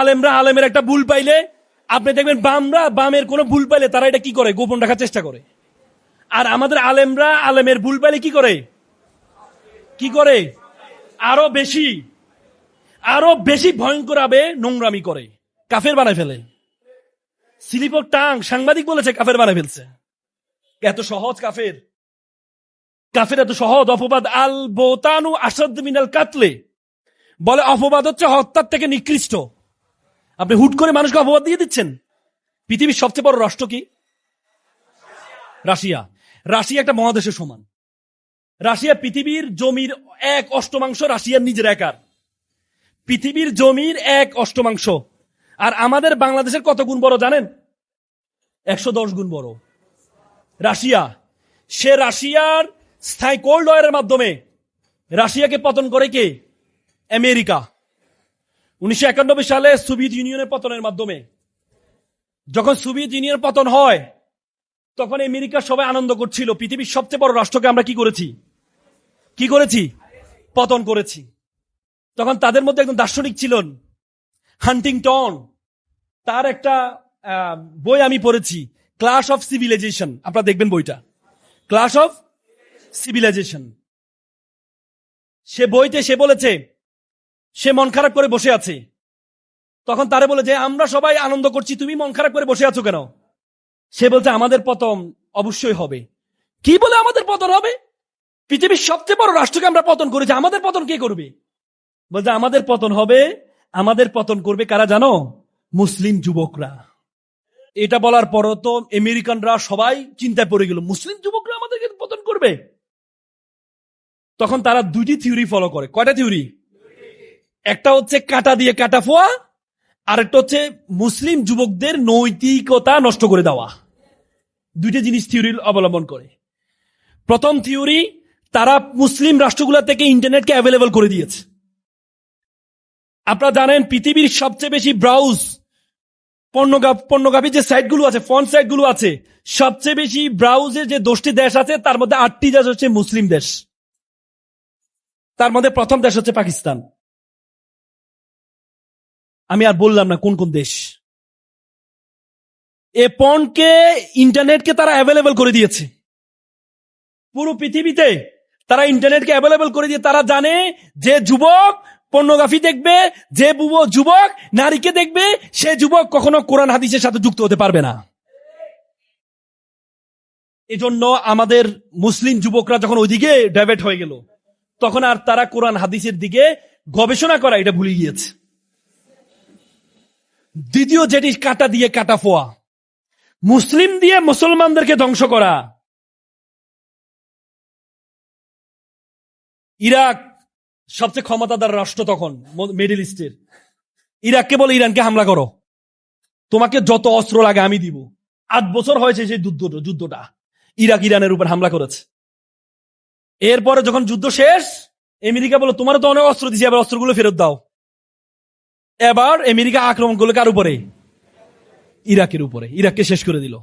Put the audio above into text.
আলেমরা আলেমের একটা ভুল পাইলে আপনি দেখবেন বামের কোনো ভুল পাইলে তারা এটা কি করে, গোপন রাখার চেষ্টা করে। আর আমাদের আলেমরা আলেমের ভুল পাইলে কি করে আরো বেশি ভয়ঙ্কর ভাবে নোংরামি করে, কাফের বানায় ফেলে। স্লিপ অফ টাং সাংবাদিক বলেছে কাফের বানায় ফেলছে। এত সহজ কাফের এত সহজ। অপবাদ আল বোতানু আসাদ মিনাল কাতলে, বলে অপবাদ হচ্ছে হত্যার থেকে নিকৃষ্ট। আপনি হুট করে মানুষকে অপবাদ দিয়ে দিচ্ছেন। পৃথিবীর সবচেয়ে বড় রাষ্ট্র কি? রাশিয়া একটা মহাদেশের সমান। রাশিয়া পৃথিবীর জমির 1/8 রাশিয়ার নিজের একার। পৃথিবীর জমির 1/8। আর আমাদের বাংলাদেশের কত গুণ বড় জানেন? 110 গুণ বড়। রাশিয়ার স্থায়ী কোল্ড ওয়ারের মাধ্যমে রাশিয়াকে পতন করে কে? আমেরিকা। 1991 সালে সোভিয়েত ইউনিয়নের পতনের মাধ্যমে। যখন সোভিয়েত ইউনিয়ন পতন হয় তখন আমেরিকার সবাই আনন্দ করছিল, পৃথিবীর সবচেয়ে বড় রাষ্ট্রকে আমরা কি করেছি? পতন করেছি। তখন তাদের মধ্যে একজন দার্শনিক ছিলেন হান্টিংটন। তার একটা বই আমি পড়েছি, ক্লাশ অফ সিভিলাইজেশন। আপনারা দেখবেন বইটা, ক্লাশ অফ সিভিলাইজেশন। সে বইতে সে বলেছে সে মন খারাপ করে বসে আছে। তখন তারে বলে যে আমরা সবাই আনন্দ করছি, তুমি মন খারাপ করে বসে আছো কেন? সে বলছে আমাদের পতন অবশ্যই হবে। কি বলে আমাদের পতন হবে? পৃথিবীর সবচেয়ে বড় রাষ্ট্রকে আমরা পতন করেছি, আমাদের পতন কে করবে? বলছে আমাদের পতন হবে, আমাদের পতন করবে কারা জানো? মুসলিম যুবকরা। এটা বলার পরও তো আমেরিকানরা সবাই চিন্তায় পড়ে গেল, মুসলিম যুবকরা আমাদেরকে পতন করবে। তখন তারা 2টি থিওরি ফলো করে। কয়টা থিওরি? একটা হচ্ছে কাঁটা দিয়ে কাটা ফোয়া, আর একটা হচ্ছে মুসলিম যুবকদের নৈতিকতা নষ্ট করে দেওয়া। 2টি জিনিস থিওরি অবলম্বন করে। প্রথম থিওরি, তারা মুসলিম রাষ্ট্রগুলো থেকে ইন্টারনেটকে অ্যাভেলেবল করে দিয়েছে। আপনারা জানেন পৃথিবীর সবচেয়ে বেশি ব্রাউজ পর্নোগ্রাফি যে সাইটগুলো আছে, ফর্ন সাইটগুলো আছে, সবচেয়ে বেশি ব্রাউজের যে 10টি দেশ আছে তার মধ্যে 8টি দেশ হচ্ছে মুসলিম দেশ। তার মধ্যে প্রথম দেশ হচ্ছে পাকিস্তান। আমি আর বললাম না কোন কোন দেশ। এ পর্নকে, ইন্টারনেটকে তারা অ্যাভেলেবল করে দিয়েছে পুরো পৃথিবীতে। তারা ইন্টারনেটকে অ্যাভেলেবল করে দিয়ে তারা জানে যে যুবক পর্নোগ্রাফি দেখবে, যে যুবক নারীকে দেখবে, সে যুবক কখনো কোরআন হাদিসের সাথে যুক্ত হতে পারবে না। এজন্য আমাদের মুসলিম যুবকরা যখন ওইদিকে ডাইভার্ট হয়ে গেল, তখন আর তারা কোরআন হাদিসের দিকে গবেষণা করা এটা ভুলে গিয়েছে। দ্বিতীয় যেটি, কাটা দিয়ে কাটা ফোয়া, মুসলিম দিয়ে মুসলমানদেরকে ধ্বংস করা। ইরাক সবচেয়ে ক্ষমতাধর রাষ্ট্র তখন মিডল ইস্টের। ইরাককে বলে ইরানকে হামলা করো, তোমাকে যত অস্ত্র লাগে আমি দিব। 8 বছর হয়েছে সেই যুদ্ধটা। ইরাক ইরানের উপর হামলা করেছে। এরপরে যখন যুদ্ধ শেষ, আমেরিকা বলো তোমার তো অনেক অস্ত্র দিছি, এবার অস্ত্রগুলো ফেরত দাও। এবার আমেরিকা আক্রমণ করলো কার উপরে? ইরাকের উপরে। ইরাককে শেষ করে দিল।